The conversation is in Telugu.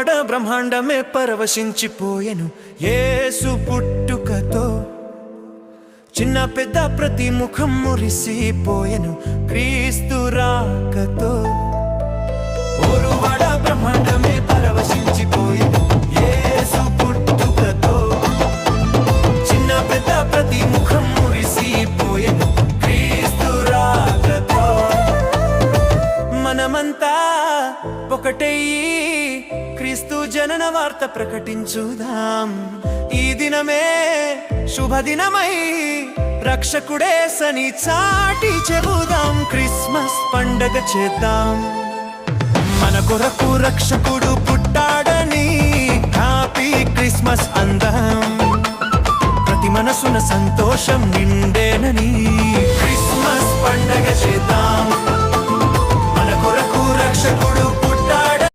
ఊరువాడ బ్రహ్మాండమే పరవశించిపోయెను యేసు పుట్టుకతో చిన్న పెద్ద ప్రతి ముఖం మురిసిపోయెను క్రీస్తు రాకతో ఊరువాడ బ్రహ్మాండమే పరవశించిపోయెను యేసు పుట్టుకతో చిన్న పెద్ద ప్రతి ముఖం మురిసిపోయెను క్రీస్తు రాకతో మనమంతా ఒకటయ్యి క్రీస్తు జనన వార్త ప్రకటించుదాం ఈ దినమే శుభదినమై రక్షకుడేసని చాటి చెబుదాం క్రిస్మస్ పండగ చేద్దాం మన కొరకు రక్షకుడు పుట్టాడని హ్యాపీ క్రిస్మస్ అందాం ప్రతి మనసున సంతోషం నిండేనని క్రిస్మస్ పండగ చేద్దాం మన కొరకు రక్షకుడు